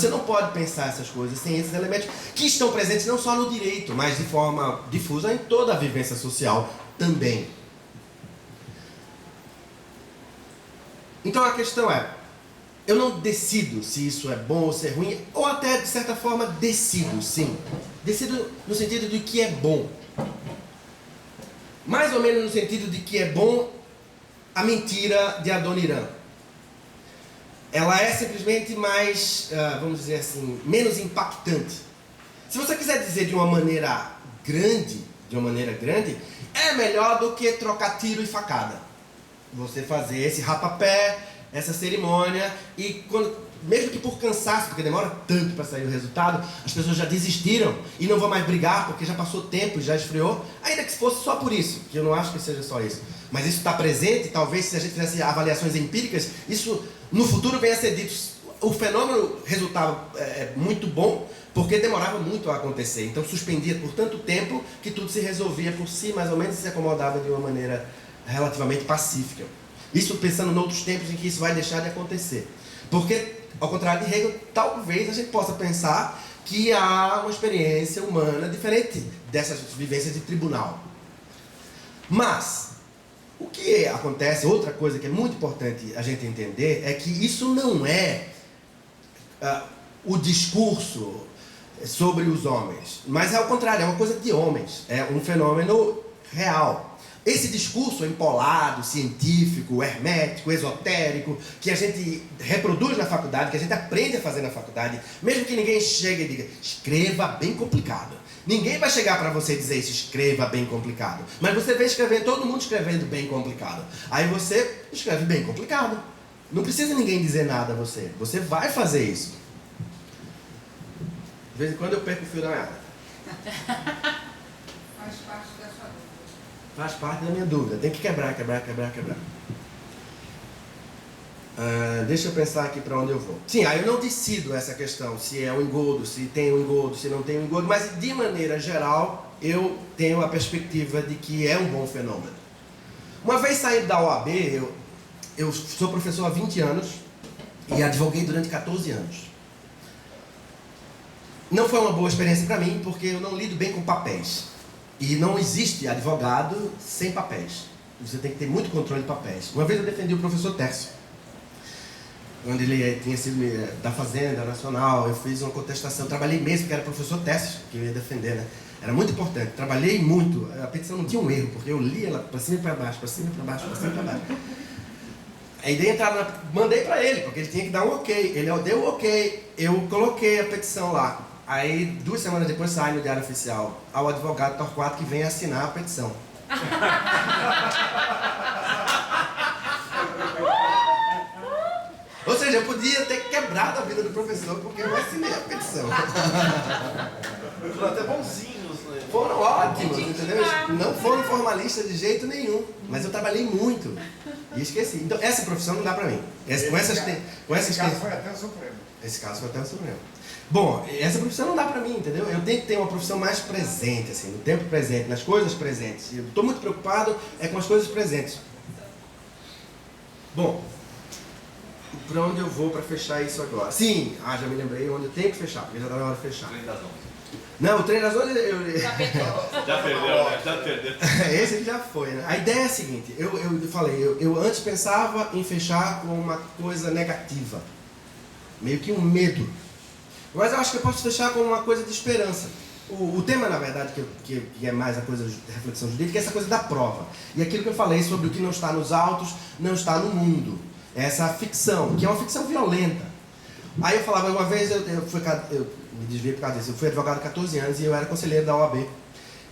Você não pode pensar essas coisas sem esses elementos que estão presentes não só no direito, mas de forma difusa em toda a vivência social também. Então a questão é, eu não decido se isso é bom ou se é ruim, ou até de certa forma decido, sim. Decido no sentido de que é bom. Mais ou menos no sentido de que é bom a mentira de Adoniram. Ela é simplesmente mais, vamos dizer assim, menos impactante. Se você quiser dizer de uma maneira grande, é melhor do que trocar tiro e facada. Você fazer esse rapapé, essa cerimônia, e mesmo que por cansaço, porque demora tanto para sair o resultado, as pessoas já desistiram e não vão mais brigar porque já passou tempo, já esfriou, ainda que fosse só por isso, que eu não acho que seja só isso. Mas isso está presente, talvez se a gente fizesse avaliações empíricas, isso no futuro venha a ser dito. O fenômeno resultava muito bom, porque demorava muito a acontecer. Então suspendia por tanto tempo que tudo se resolvia por si, mais ou menos, e se acomodava de uma maneira relativamente pacífica. Isso pensando em outros tempos em que isso vai deixar de acontecer. Porque, ao contrário de Hegel, talvez a gente possa pensar que há uma experiência humana diferente dessas vivências de tribunal. Mas o que acontece, outra coisa que é muito importante a gente entender, é que isso não é o discurso sobre os homens, mas é ao contrário, é uma coisa de homens, é um fenômeno real. Esse discurso empolado, científico, hermético, esotérico, que a gente reproduz na faculdade, que a gente aprende a fazer na faculdade, mesmo que ninguém chegue e diga, escreva bem complicado. Ninguém vai chegar para você e dizer isso, escreva bem complicado. Mas você vê escrevendo, todo mundo escrevendo bem complicado. Aí você escreve bem complicado. Não precisa ninguém dizer nada a você. Você vai fazer isso. De vez em quando eu perco o fio da meada. Faz parte da sua dúvida. Faz parte da minha dúvida. Tem que quebrar. Deixa eu pensar aqui para onde eu vou. Sim, aí eu não decido essa questão, se é um engodo, se tem um engodo, se não tem um engodo, mas de maneira geral eu tenho a perspectiva de que é um bom fenômeno. Uma vez saindo da OAB, eu sou professor há 20 anos e advoguei durante 14 anos. Não foi uma boa experiência para mim, porque eu não lido bem com papéis. E não existe advogado sem papéis. Você tem que ter muito controle de papéis. Uma vez eu defendi o professor Tércio, quando ele tinha sido da Fazenda Nacional. Eu fiz uma contestação, trabalhei mesmo, porque era professor Tércio que eu ia defender, né? Era muito importante, trabalhei muito. A petição não tinha um erro, porque eu li ela para cima e para baixo, para cima e para baixo, para cima e para baixo. Aí dei entrada, mandei para ele, porque ele tinha que dar um ok. Ele deu o ok, eu coloquei a petição lá. Aí 2 semanas depois sai no Diário Oficial ao advogado Torquato que vem assinar a petição. Ou seja, eu podia ter quebrado a vida do professor porque eu assinei a petição. Foram até bonzinhos, né? Foram ótimos, entendeu? Não foram formalistas de jeito nenhum, mas eu trabalhei muito e esqueci. Então essa profissão não dá pra mim. Esse caso foi até o Supremo. Esse caso foi até o Supremo. Bom, essa profissão não dá pra mim, entendeu? Eu tenho que ter uma profissão mais presente, assim, no tempo presente, nas coisas presentes. Eu estou muito preocupado com as coisas presentes. Bom, para onde eu vou para fechar isso agora? Sim, já me lembrei onde eu tenho que fechar, porque já está na hora de fechar. Trem das 11. Não, o Trem das 11 Já perdeu. Já perdeu, né? Já perdeu. Esse já foi, né? A ideia é a seguinte, eu falei, eu antes pensava em fechar com uma coisa negativa, meio que um medo. Mas eu acho que eu posso fechar com uma coisa de esperança. O tema, na verdade, que é mais a coisa de reflexão jurídica, é essa coisa da prova. E aquilo que eu falei sobre o que não está nos autos, não está no mundo. Essa ficção, que é uma ficção violenta. Aí eu falava, uma vez eu me desviei por causa disso, eu fui advogado há 14 anos e eu era conselheiro da OAB.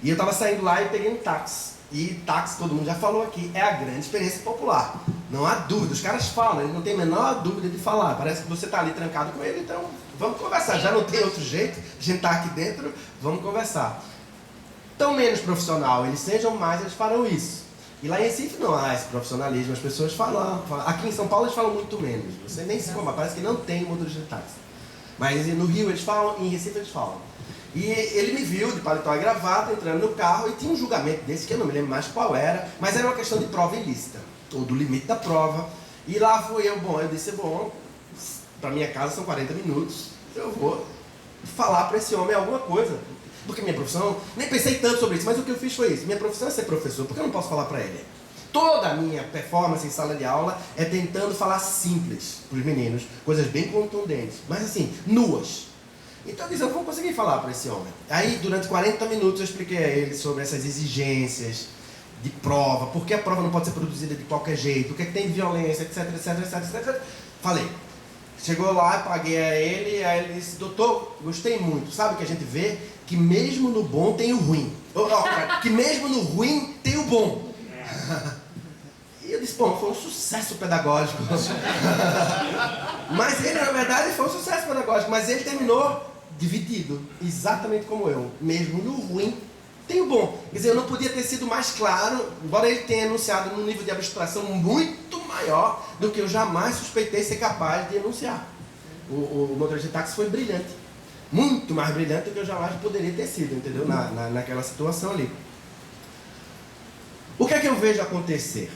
E eu estava saindo lá e peguei um táxi. E táxi, todo mundo já falou aqui, é a grande experiência popular. Não há dúvida, os caras falam, eles não têm a menor dúvida de falar. Parece que você está ali trancado com ele, então vamos conversar. Já não tem outro jeito, a gente está aqui dentro, vamos conversar. Tão menos profissional eles sejam, mais eles farão isso. E lá em Recife não há esse profissionalismo, as pessoas falam. Aqui em São Paulo eles falam muito menos, você nem se compara, parece que não tem motorista de táxi. Mas no Rio eles falam, em Recife eles falam. E ele me viu de paletó e gravata entrando no carro e tinha um julgamento desse que eu não me lembro mais qual era, mas era uma questão de prova ilícita, ou do limite da prova. E lá fui eu, eu disse, para minha casa são 40 minutos, eu vou falar para esse homem alguma coisa. Porque minha profissão, nem pensei tanto sobre isso, mas o que eu fiz foi isso. Minha profissão é ser professor, porque eu não posso falar para ele. Toda a minha performance em sala de aula é tentando falar simples para os meninos, coisas bem contundentes, mas assim, nuas. Então eu disse, eu vou conseguir falar para esse homem. Aí, durante 40 minutos, eu expliquei a ele sobre essas exigências de prova, por que a prova não pode ser produzida de qualquer jeito, o que é que tem de violência, etc, etc, etc, etc. Falei. Chegou lá, paguei a ele, aí ele disse, doutor, gostei muito. Sabe que a gente vê que mesmo no bom tem o ruim. Que mesmo no ruim tem o bom. E eu disse, bom, foi um sucesso pedagógico. Mas ele, na verdade, foi um sucesso pedagógico, mas ele terminou dividido, exatamente como eu. Mesmo no ruim tem o bom. Quer dizer, eu não podia ter sido mais claro, embora ele tenha enunciado num nível de abstração muito maior do que eu jamais suspeitei ser capaz de enunciar. O motorista de táxi foi brilhante. Muito mais brilhante do que eu jamais poderia ter sido, entendeu? Naquela situação ali. O que é que eu vejo acontecer?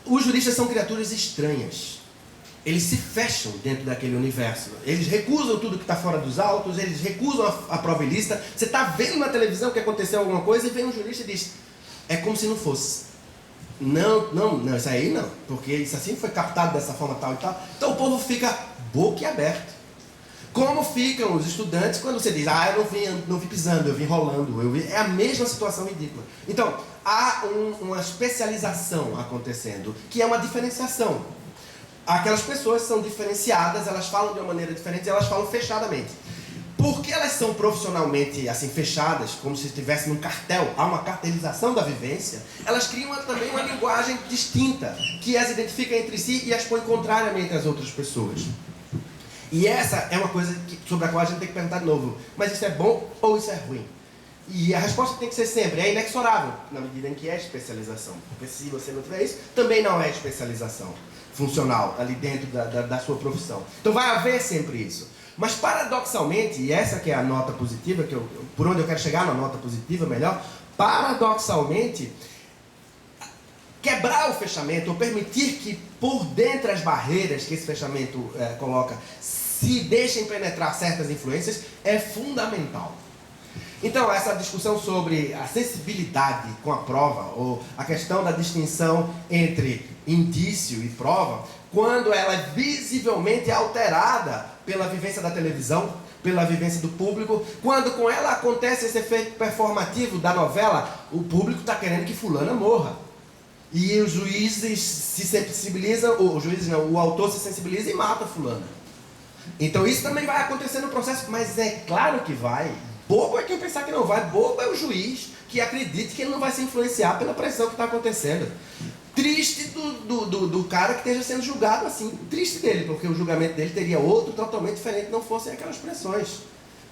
Os juristas são criaturas estranhas. Eles se fecham dentro daquele universo. Eles recusam tudo que está fora dos autos, eles recusam a prova ilícita. Você está vendo na televisão que aconteceu alguma coisa e vem um jurista e diz, é como se não fosse. Não, isso aí não, porque isso assim foi captado dessa forma tal e tal. Então o povo fica boquiaberto. Como ficam os estudantes quando você diz, eu não vim pisando, eu vim rolando, é a mesma situação ridícula. Então, há uma especialização acontecendo, que é uma diferenciação. Aquelas pessoas são diferenciadas, elas falam de uma maneira diferente, elas falam fechadamente. Porque elas são profissionalmente assim fechadas, como se estivessem num cartel, há uma cartelização da vivência, elas criam também uma linguagem distinta, que as identifica entre si e as põe contrariamente às outras pessoas. E essa é uma coisa sobre a qual a gente tem que perguntar de novo, mas isso é bom ou isso é ruim? E a resposta tem que ser sempre, é inexorável, na medida em que é especialização. Porque se você não tiver isso, também não é especialização funcional ali dentro da sua profissão. Então vai haver sempre isso. Mas paradoxalmente, e essa que é a nota positiva, por onde eu quero chegar na nota positiva melhor, paradoxalmente, quebrar o fechamento, ou permitir que por dentro as barreiras que esse fechamento coloca, se deixem penetrar certas influências, é fundamental. Então, essa discussão sobre a sensibilidade com a prova, ou a questão da distinção entre indício e prova, quando ela é visivelmente alterada pela vivência da televisão, pela vivência do público, quando com ela acontece esse efeito performativo da novela, o público está querendo que fulana morra. E os juízes se sensibilizam, o autor se sensibiliza e mata fulana. Então isso também vai acontecer no processo, mas é claro que vai. Bobo é quem pensar que não vai, bobo é o juiz que acredita que ele não vai se influenciar pela pressão que está acontecendo. Triste do cara que esteja sendo julgado assim, triste dele, porque o julgamento dele teria outro totalmente diferente, não fossem aquelas pressões.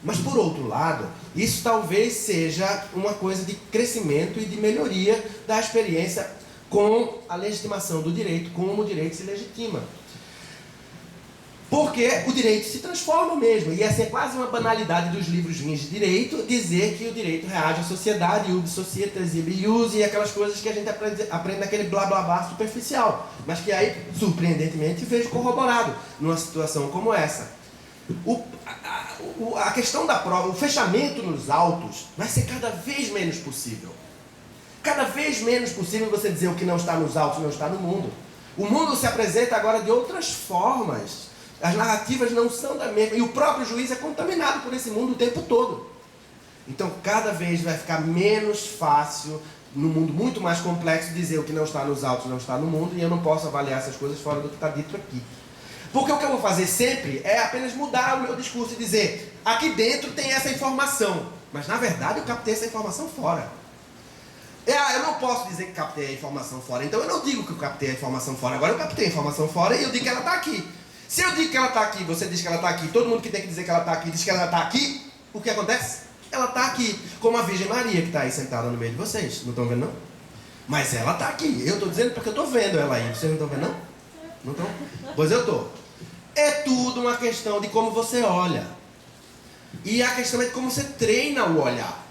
Mas por outro lado, isso talvez seja uma coisa de crescimento e de melhoria da experiência com a legitimação do direito, como o direito se legitima. Porque o direito se transforma mesmo, e essa é quase uma banalidade dos livros de direito, dizer que o direito reage à sociedade, ubi societas, ibi ius, e aquelas coisas que a gente aprende naquele blá blá blá superficial, mas que aí, surpreendentemente, vejo corroborado numa situação como essa. A questão da prova, o fechamento nos autos, vai ser cada vez menos possível. Cada vez menos possível você dizer o que não está nos autos não está no mundo. O mundo se apresenta agora de outras formas. As narrativas não são da mesma. E o próprio juiz é contaminado por esse mundo o tempo todo. Então, cada vez vai ficar menos fácil, num mundo muito mais complexo, dizer o que não está nos autos não está no mundo, e eu não posso avaliar essas coisas fora do que está dito aqui. Porque o que eu vou fazer sempre é apenas mudar o meu discurso e dizer, aqui dentro tem essa informação, mas na verdade eu captei essa informação fora. Eu não posso dizer que captei a informação fora, então eu não digo que eu captei a informação fora, agora eu captei a informação fora e eu digo que ela está aqui. Se eu digo que ela está aqui, você diz que ela está aqui, todo mundo que tem que dizer que ela está aqui diz que ela está aqui, o que acontece? Ela está aqui, como a Virgem Maria que está aí sentada no meio de vocês, não estão vendo não? Mas ela está aqui, eu estou dizendo porque eu estou vendo ela aí, vocês não estão vendo não? Não estão? Pois eu estou. É tudo uma questão de como você olha. E a questão é de como você treina o olhar.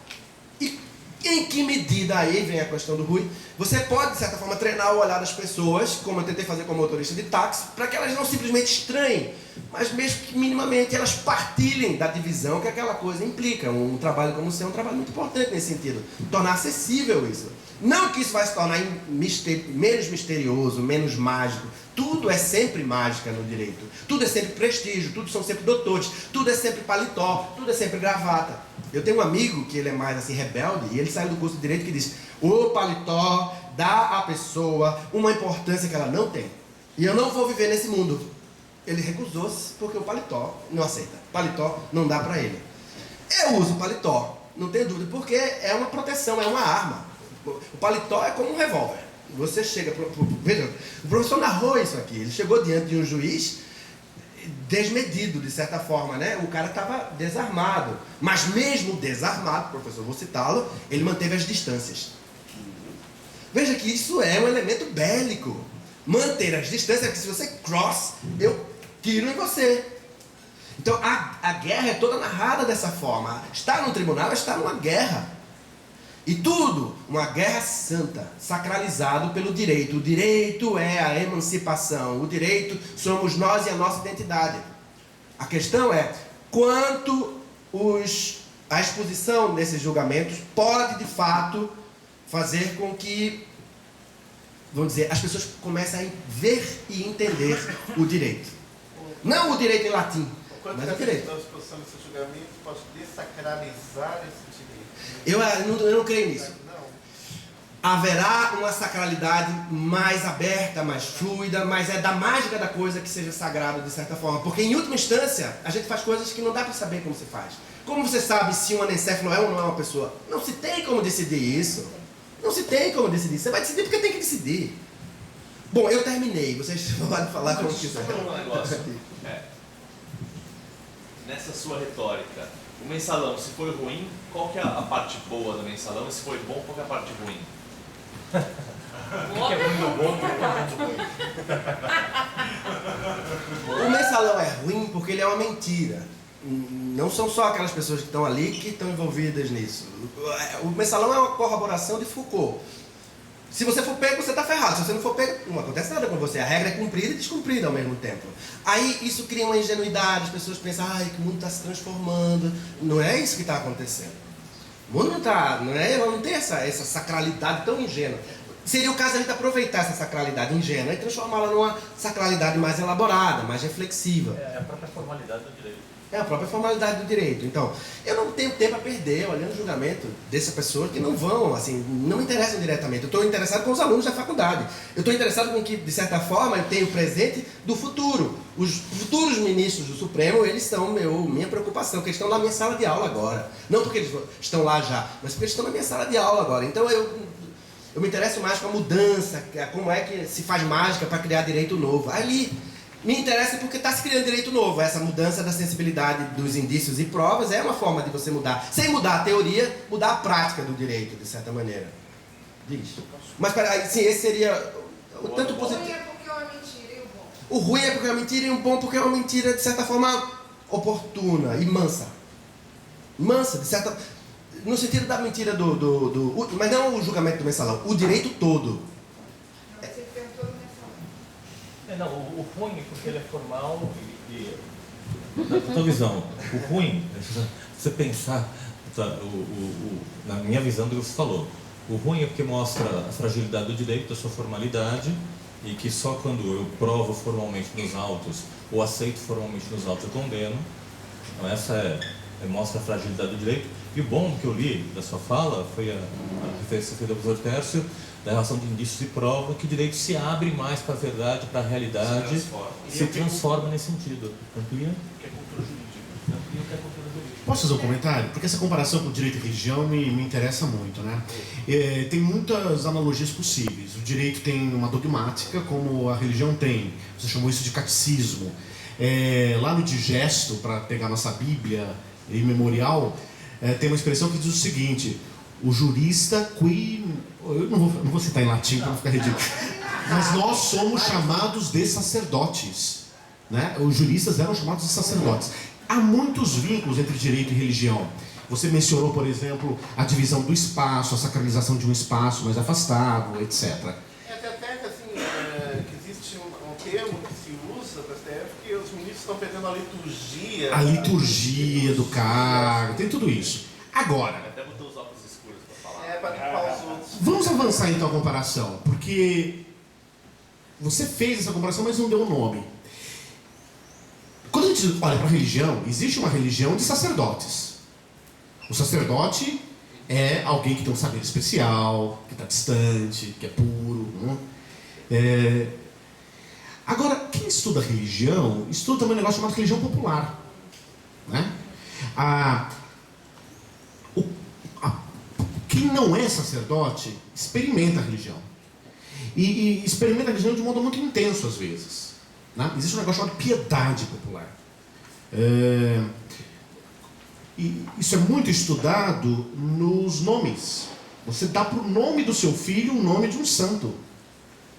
Em que medida, aí vem a questão do Rui, você pode, de certa forma, treinar o olhar das pessoas, como eu tentei fazer com o motorista de táxi, para que elas não simplesmente estranhem, mas mesmo que minimamente elas partilhem da divisão que aquela coisa implica. Um trabalho como o seu é um trabalho muito importante nesse sentido, tornar acessível isso. Não que isso vai se tornar menos misterioso, menos mágico. Tudo é sempre mágica no direito. Tudo é sempre prestígio, tudo são sempre doutores, tudo é sempre paletó, tudo é sempre gravata. Eu tenho um amigo que ele é mais assim rebelde e ele saiu do curso de direito que diz: o paletó dá à pessoa uma importância que ela não tem. E eu não vou viver nesse mundo. Ele recusou-se porque o paletó não aceita. Paletó não dá para ele. Eu uso paletó, não tenho dúvida, porque é uma proteção, é uma arma. O paletó é como um revólver. Você chega... Veja, o professor narrou isso aqui. Ele chegou diante de um juiz desmedido, de certa forma, né? O cara estava desarmado. Mas mesmo desarmado, professor, vou citá-lo, ele manteve as distâncias. Veja que isso é um elemento bélico. Manter as distâncias, porque se você cross, eu tiro em você. Então a guerra é toda narrada dessa forma. Estar no tribunal é estar numa guerra. E tudo, uma guerra santa, sacralizado pelo direito. O direito é a emancipação. O direito somos nós e a nossa identidade. A questão é quanto a exposição desses julgamentos pode, de fato, fazer com que, vamos dizer, as pessoas comecem a ver e entender o direito. Não o direito em latim, mas o direito. A exposição desse julgamento pode desacralizar esse direito. Eu não creio nisso. Haverá uma sacralidade mais aberta, mais fluida, mas é da mágica da coisa que seja sagrado de certa forma. Porque em última instância, a gente faz coisas que não dá para saber como se faz. Como você sabe se um anencéfalo é ou não é uma pessoa? Não se tem como decidir isso. Não se tem como decidir. Você vai decidir porque tem que decidir. Bom, eu terminei. Vocês podem falar como quiser. Um negócio. Nessa sua retórica, o mensalão, se foi ruim, qual que é a parte boa do mensalão? E se foi bom, qual que é a parte ruim? O que é muito bom, o que é muito ruim. O mensalão é ruim porque ele é uma mentira. Não são só aquelas pessoas que estão ali que estão envolvidas nisso. O mensalão é uma corroboração de Foucault. Se você for pego, você está ferrado. Se você não for pego, não acontece nada com você. A regra é cumprida e descumprida ao mesmo tempo. Aí isso cria uma ingenuidade, as pessoas pensam, ai, que o mundo está se transformando. Não é isso que está acontecendo. O mundo não está, ela não tem essa sacralidade tão ingênua. Seria o caso de a gente aproveitar essa sacralidade ingênua e transformá-la numa sacralidade mais elaborada, mais reflexiva. É a própria formalidade do direito. É a própria formalidade do direito. Então, eu não tenho tempo a perder olhando o julgamento dessa pessoa que não vão, assim, não me interessam diretamente. Eu estou interessado com os alunos da faculdade. Eu estou interessado com que, de certa forma, eu tenho o presente do futuro. Os futuros ministros do Supremo, eles são minha preocupação, porque eles estão na minha sala de aula agora. Não porque eles estão lá já, mas porque eles estão na minha sala de aula agora. Então, eu me interesso mais com a mudança, como é que se faz mágica para criar direito novo. Ali me interessa porque está se criando direito novo. Essa mudança da sensibilidade dos indícios e provas é uma forma de você mudar. Sem mudar a teoria, mudar a prática do direito, de certa maneira. Diz. Mas, sim, esse seria o tanto positivo. O ruim é porque é uma mentira e o bom. O ruim é porque é uma mentira e o bom porque é uma mentira, de certa forma, oportuna e mansa. Mansa, de certa... No sentido da mentira mas não o julgamento do mensalão, o direito todo. Você perguntou no mensalão. Não, o ruim é porque ele é formal na tua visão, o ruim é você pensar, na minha visão do que você falou, o ruim é porque mostra a fragilidade do direito, a sua formalidade, e que só quando eu provo formalmente nos autos, ou aceito formalmente nos autos, eu condeno. Então essa mostra a fragilidade do direito. E o bom que eu li da sua fala foi a referência feita do professor Tércio, da relação de indícios e prova, que o direito se abre mais para a verdade, para a realidade, se transforma nesse sentido. Amplia o que é cultura jurídica. Amplia o que é cultura jurídica. Posso fazer um comentário? Porque essa comparação com o direito e religião me interessa muito, né? Tem muitas analogias possíveis. O direito tem uma dogmática, como a religião tem. Você chamou isso de catecismo. Lá no Digesto, para pegar nossa Bíblia imemorial, tem uma expressão que diz o seguinte: o jurista eu não vou citar em latim para não ficar ridículo, mas nós somos chamados de sacerdotes, né? Os juristas eram chamados de sacerdotes. Há muitos vínculos entre direito e religião. Você mencionou, por exemplo, a divisão do espaço, a sacralização de um espaço mais afastado, etc. Até que assim, que existe um termo que se usa para STF que os ministros estão perdendo a liturgia. A liturgia do cargo, tem tudo isso. Agora, Até botou os óculos escuros para falar. Para limpar os outros. vamos avançar então a comparação, porque você fez essa comparação, mas não deu um nome. Quando a gente olha para a religião, existe uma religião de sacerdotes. O sacerdote é alguém que tem um saber especial, que está distante, que é puro. Né? Agora, quem estuda religião, estuda também um negócio chamado religião popular. Né? Quem não é sacerdote, experimenta a religião. E experimenta a religião de um modo muito intenso, às vezes. Né? Existe um negócio chamado piedade popular. E isso é muito estudado nos nomes. Você dá para o nome do seu filho o nome de um santo.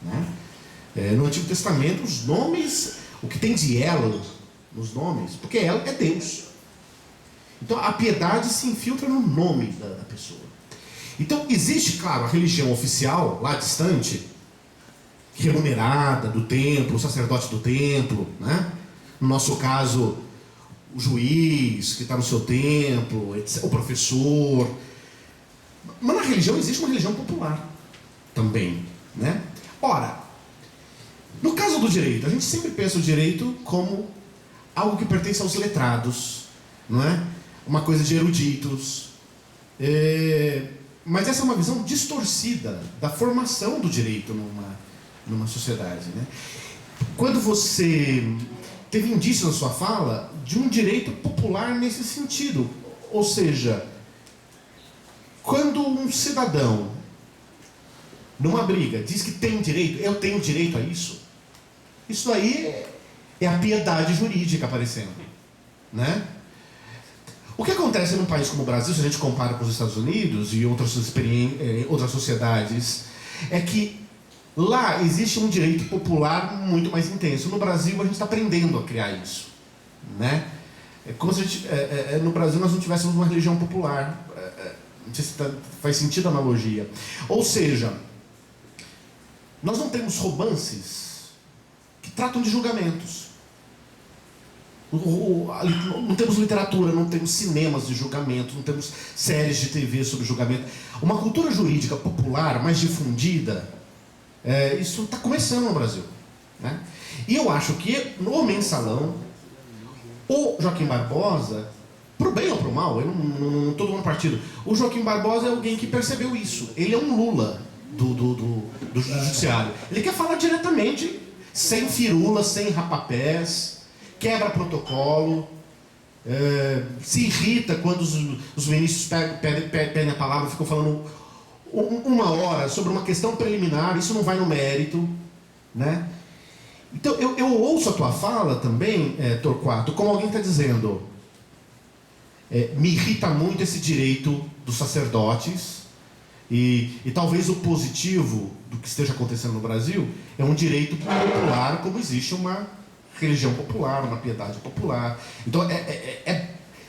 Né? No Antigo Testamento, os nomes, o que tem de elo nos nomes, porque elo é Deus. Então a piedade se infiltra no nome da pessoa. Então existe, claro, a religião oficial, lá distante, remunerada, do templo, o sacerdote do templo, né? No nosso caso, o juiz que está no seu templo, etc., o professor. Mas na religião existe uma religião popular também, né? Ora, no caso do direito, a gente sempre pensa o direito como algo que pertence aos letrados, não é? Uma coisa de eruditos. Mas essa é uma visão distorcida da formação do direito numa sociedade, né? Quando você teve indício na sua fala de um direito popular nesse sentido, ou seja, quando um cidadão numa briga diz que tem direito, eu tenho direito a isso, isso aí é a piedade jurídica aparecendo, né? O que acontece num país como o Brasil, se a gente compara com os Estados Unidos e outras sociedades, é que lá existe um direito popular muito mais intenso. No Brasil, a gente está aprendendo a criar isso, né? É como se a gente, no Brasil nós não tivéssemos uma religião popular. Não sei se faz sentido a analogia. Ou seja, nós não temos romances que tratam de julgamentos. Não temos literatura, não temos cinemas de julgamento, não temos séries de TV sobre julgamento. Uma cultura jurídica popular, mais difundida, isso está começando no Brasil, né? E eu acho que no Mensalão, o Joaquim Barbosa, pro bem ou pro mal, eu não estou dando partido, o Joaquim Barbosa é alguém que percebeu isso. Ele é um Lula do judiciário. Ele quer falar diretamente, sem firula, sem rapapés, quebra protocolo, se irrita quando os ministros pedem a palavra, ficam falando uma hora sobre uma questão preliminar, isso não vai no mérito, né? Então eu ouço a tua fala também, Torquato, como alguém está dizendo, me irrita muito esse direito dos sacerdotes, e talvez o positivo do que esteja acontecendo no Brasil é um direito popular, como existe uma religião popular, uma piedade popular. Então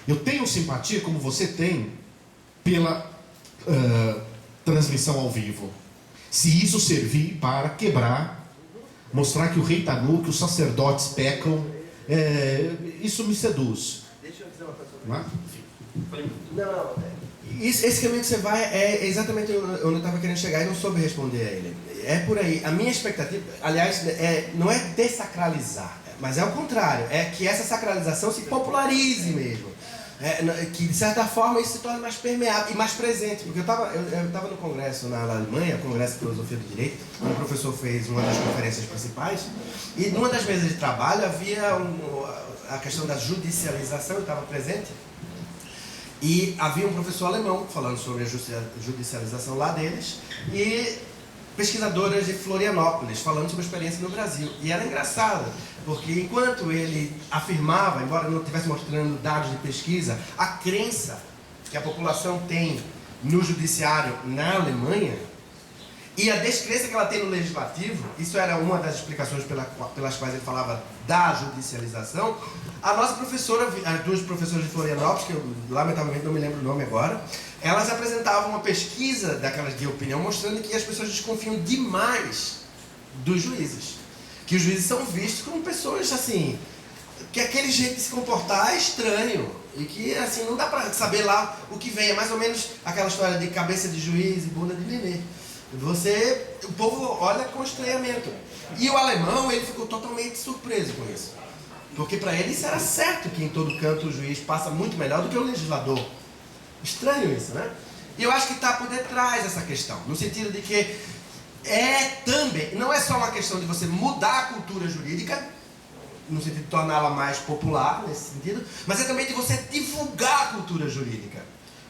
eu tenho simpatia, como você tem, pela transmissão ao vivo. Se isso servir para quebrar, mostrar que o rei está nu, que os sacerdotes pecam, isso me seduz. Deixa eu dizer uma coisa. Não. Esse caminho que você vai é exatamente onde eu estava querendo chegar e não soube responder a ele. É por aí. A minha expectativa, aliás, não é dessacralizar, mas é o contrário. É que essa sacralização se popularize mesmo. Que de certa forma isso se torne mais permeável e mais presente. Porque eu estava no congresso na Alemanha, Congresso de Filosofia do Direito, onde o professor fez uma das conferências principais, e numa das mesas de trabalho havia a questão da judicialização, eu estava presente. E havia um professor alemão falando sobre a judicialização lá deles e pesquisadoras de Florianópolis falando sobre a experiência no Brasil. E era engraçado, porque enquanto ele afirmava, embora não estivesse mostrando dados de pesquisa, a crença que a população tem no judiciário na Alemanha, E a descrença que ela tem no legislativo, isso era uma das explicações pelas quais ele falava da judicialização. A nossa professora, as duas professoras de Florianópolis, que eu lamentavelmente não me lembro o nome agora, elas apresentavam uma pesquisa daquelas de opinião mostrando que as pessoas desconfiam demais dos juízes. Que os juízes são vistos como pessoas assim, que aquele jeito de se comportar é estranho. E que assim, não dá pra saber lá o que vem. É mais ou menos aquela história de cabeça de juiz e bunda de nenê. O povo olha com estranhamento. E o alemão, ele ficou totalmente surpreso com isso. Porque para ele isso era certo, que em todo canto o juiz passa muito melhor do que o legislador. Estranho isso, né? E eu acho que está por detrás dessa questão. No sentido de que também, não é só uma questão de você mudar a cultura jurídica, no sentido de torná-la mais popular, nesse sentido, mas é também de você divulgar a cultura jurídica.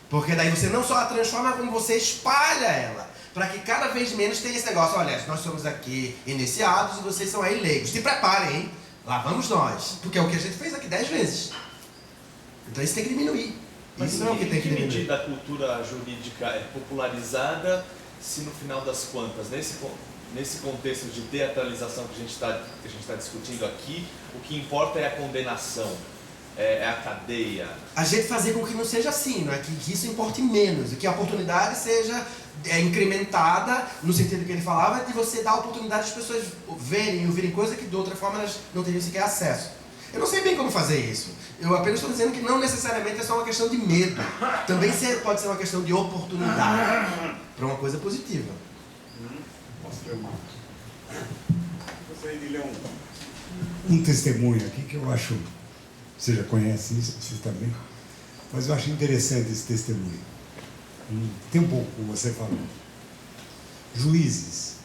Porque daí você não só a transforma, como você espalha ela. Para que cada vez menos tenha esse negócio, olha, nós somos aqui iniciados e vocês são aí leigos. Se preparem, hein? Lá vamos nós. Porque é o que a gente fez aqui 10 vezes. Então isso tem que diminuir. Mas isso é o que tem que diminuir. medida a cultura jurídica é popularizada se no final das contas, nesse contexto de teatralização que a gente está discutindo aqui, o que importa é a condenação, é a cadeia. A gente fazer com que não seja assim, não é? Que isso importe menos, e que a oportunidade seja incrementada, no sentido que ele falava, de você dar a oportunidade das pessoas verem e ouvirem coisas que de outra forma elas não teriam sequer acesso. Eu não sei bem como fazer isso. Eu apenas estou dizendo que não necessariamente é só uma questão de medo. Também pode ser uma questão de oportunidade para uma coisa positiva. Posso ler uma? Gostaria de ler um testemunho aqui que eu acho, você já conhece isso, vocês também, mas eu acho interessante esse testemunho. Tem um pouco como você falou. Juízes,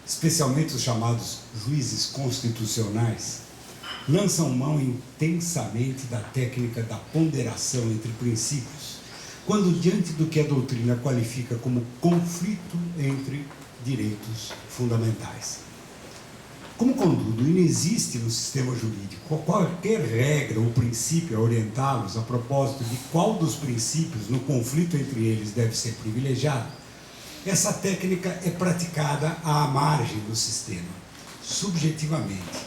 especialmente os chamados juízes constitucionais, lançam mão intensamente da técnica da ponderação entre princípios, quando diante do que a doutrina qualifica como conflito entre direitos fundamentais. Como, contudo, não existe no sistema jurídico qualquer regra ou princípio a orientá-los a propósito de qual dos princípios no conflito entre eles deve ser privilegiado, essa técnica é praticada à margem do sistema, subjetivamente,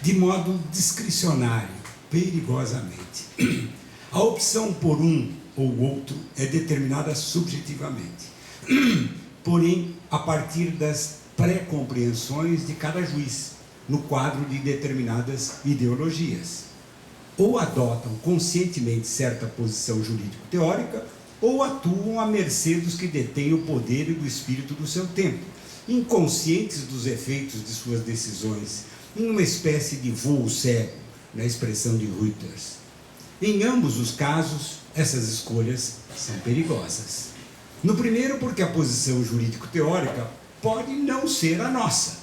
de modo discricionário, perigosamente. A opção por um ou outro é determinada subjetivamente, porém a partir das pré-compreensões de cada juiz, no quadro de determinadas ideologias. Ou adotam conscientemente certa posição jurídico-teórica, ou atuam à mercê dos que detêm o poder e do espírito do seu tempo, inconscientes dos efeitos de suas decisões, em uma espécie de voo cego, na expressão de Reuters. Em ambos os casos, essas escolhas são perigosas. No primeiro, porque a posição jurídico-teórica pode não ser a nossa.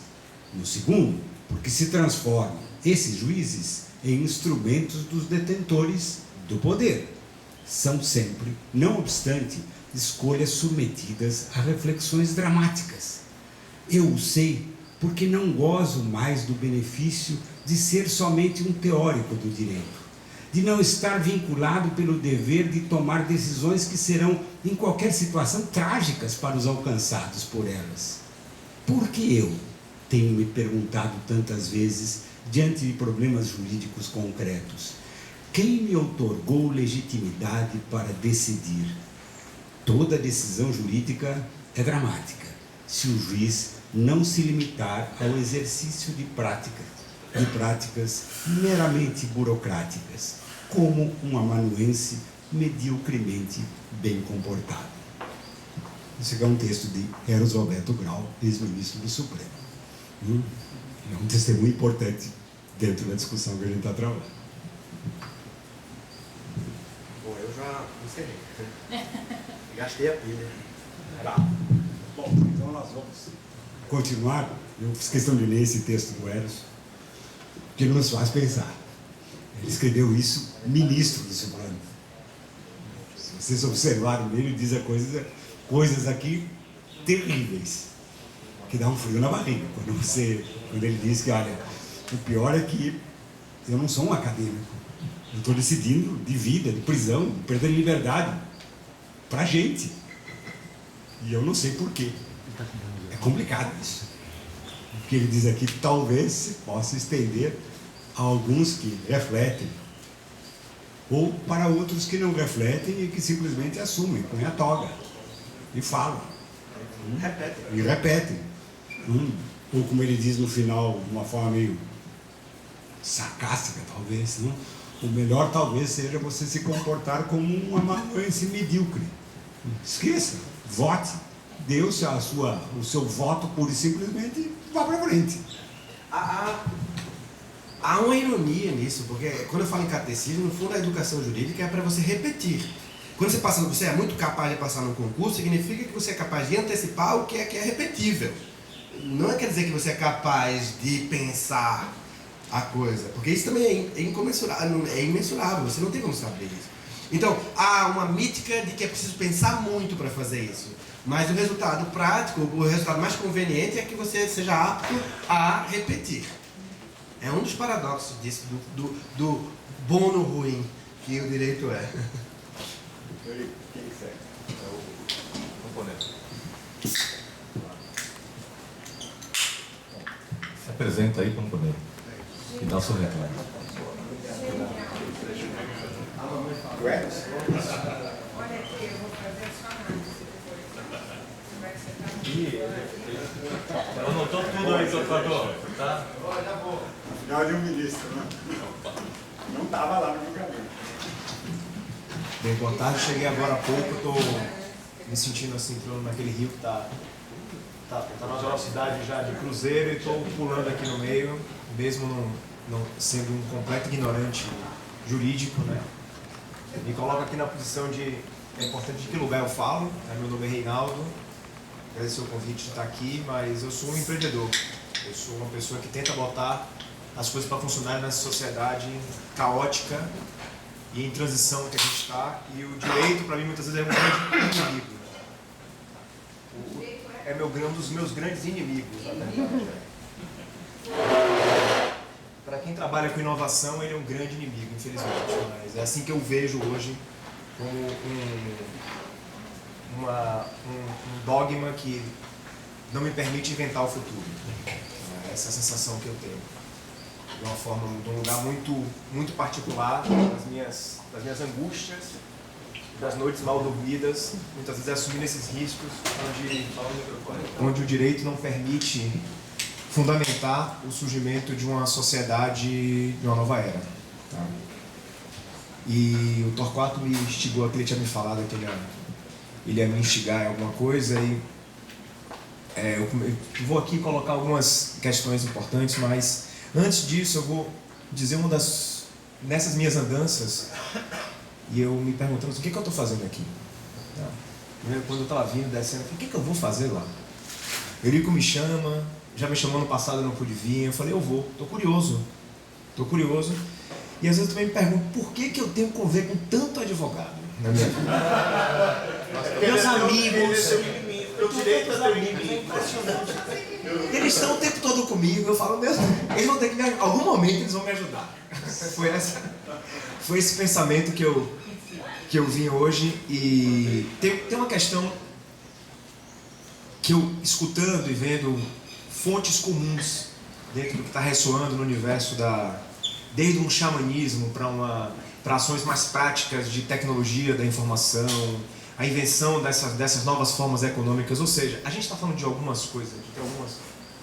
No segundo, porque se transformam esses juízes em instrumentos dos detentores do poder. São sempre, não obstante, escolhas submetidas a reflexões dramáticas. Eu o sei porque não gozo mais do benefício de ser somente um teórico do direito, de não estar vinculado pelo dever de tomar decisões que serão, em qualquer situação, trágicas para os alcançados por elas. Por que eu tenho me perguntado tantas vezes, diante de problemas jurídicos concretos, quem me outorgou legitimidade para decidir? Toda decisão jurídica é dramática, se o juiz não se limitar ao exercício de práticas meramente burocráticas, como um amanuense mediocremente bem comportado. Esse aqui é um texto de Eros Alberto Grau, ex-ministro do Supremo. É um testemunho importante dentro da discussão que a gente está travando. Bom, eu já encerrei. Gastei a pilha. Bom, então nós vamos continuar. Eu fiz questão de ler esse texto do Eros, porque ele nos faz pensar. Ele escreveu isso ministro do Supremo. Se vocês observaram, ele diz coisas aqui terríveis, que dá um frio na barriga, quando ele diz que, olha, o pior é que eu não sou um acadêmico, eu estou decidindo de vida, de prisão, de perda de liberdade, para a gente, e eu não sei porquê. É complicado isso. O que ele diz aqui talvez se possa estender a alguns que refletem, ou para outros que não refletem e que simplesmente assumem, põem a toga e falam. E repetem. Ou como ele diz no final, de uma forma meio sarcástica talvez, não? O melhor talvez seja você se comportar como um amanuense medíocre. Esqueça, vote, dê o seu voto pura e simplesmente e vá para frente. Há uma ironia nisso, porque quando eu falo em catecismo, no fundo a educação jurídica é para você repetir. Quando você é muito capaz de passar num concurso, significa que você é capaz de antecipar o que é repetível. Não quer dizer que você é capaz de pensar a coisa, porque isso também é imensurável, você não tem como saber isso. Então, há uma mítica de que é preciso pensar muito para fazer isso, mas o resultado prático, o resultado mais conveniente é que você seja apto a repetir. É um dos paradoxos disso, do bom no ruim que o direito é. Quem segue? É o componente. Se apresenta aí, companheiro, e dá o seu reclamo. Olha aqui, eu vou fazer sua análise depois. Como é que você está? Anotou tudo aí, doutor, tá? Afinal de um ministro, né? Não estava lá no julgamento. Bem, boa tarde. Cheguei agora há pouco, estou me sentindo assim, entrando naquele rio que está na velocidade já de cruzeiro e estou pulando aqui no meio, mesmo não sendo um completo ignorante jurídico, né? Me coloco aqui na posição de... É importante de que lugar eu falo, né? Meu nome é Reinaldo, agradecer o convite de estar aqui, mas eu sou um empreendedor. Eu sou uma pessoa que tenta botar as coisas para funcionar nessa sociedade caótica e em transição que a gente está, e o direito, para mim, muitas vezes é um grande inimigo. É um dos meus grandes inimigos, na verdade. Para quem trabalha com inovação, ele é um grande inimigo, infelizmente. Mas é assim que eu vejo hoje, como um dogma que não me permite inventar o futuro. Essa é a sensação que eu tenho. De uma forma, de um lugar muito particular, das minhas angústias, das noites mal dormidas, muitas vezes assumindo esses riscos, onde o direito não permite fundamentar o surgimento de uma sociedade, de uma nova era. Tá? E o Torquato me instigou aqui, ele tinha me falado que ele ia me instigar em alguma coisa, e eu vou aqui colocar algumas questões importantes, mas antes disso eu vou dizer nessas minhas andanças, e eu me perguntando o que eu estou fazendo aqui. Tá? Quando eu estava vindo, descendo, o que eu vou fazer lá? Eurico me chama, já me chamou no passado, eu não pude vir, eu falei, eu vou, estou curioso. E às vezes eu também me pergunto, por que eu tenho que conviver com tanto advogado na minha vida? Meus amigos, O direito é teu inimigo. eles estão o tempo todo comigo, eu falo, eles vão ter que me ajudar, em algum momento eles vão me ajudar. Foi esse pensamento que eu vim hoje, e tem uma questão que eu, escutando e vendo fontes comuns dentro do que está ressoando no universo desde um xamanismo para ações mais práticas de tecnologia da informação, a invenção dessas novas formas econômicas, ou seja, a gente está falando de algumas coisas, tem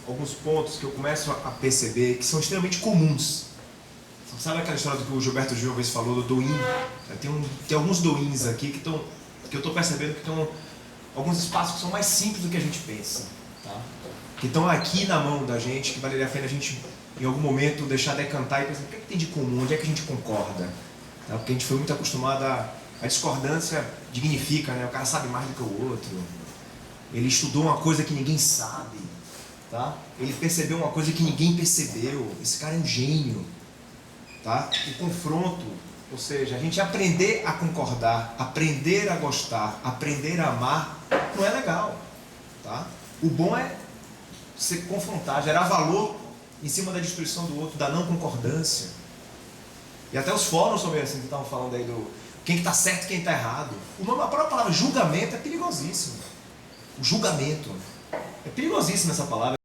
alguns pontos que eu começo a perceber que são extremamente comuns. Sabe aquela história do que o Gilberto Gil uma vez falou do doin? Tem alguns doins aqui que eu estou percebendo que estão alguns espaços que são mais simples do que a gente pensa, tá? Que estão aqui na mão da gente, que valeria a pena a gente, em algum momento, deixar decantar e pensar o que tem de comum, onde é que a gente concorda, tá? Porque a gente foi muito acostumado a discordância dignifica, né? O cara sabe mais do que o outro, ele estudou uma coisa que ninguém sabe, tá? Ele percebeu uma coisa que ninguém percebeu, esse cara é um gênio, tá? O confronto, ou seja, a gente aprender a concordar, aprender a gostar, aprender a amar, não é legal, tá? O bom é se confrontar, gerar valor em cima da destruição do outro, da não concordância. E até os fóruns sobre assim que estavam falando aí do quem está certo e quem está errado. A própria palavra julgamento é perigosíssimo. O julgamento é perigosíssima essa palavra.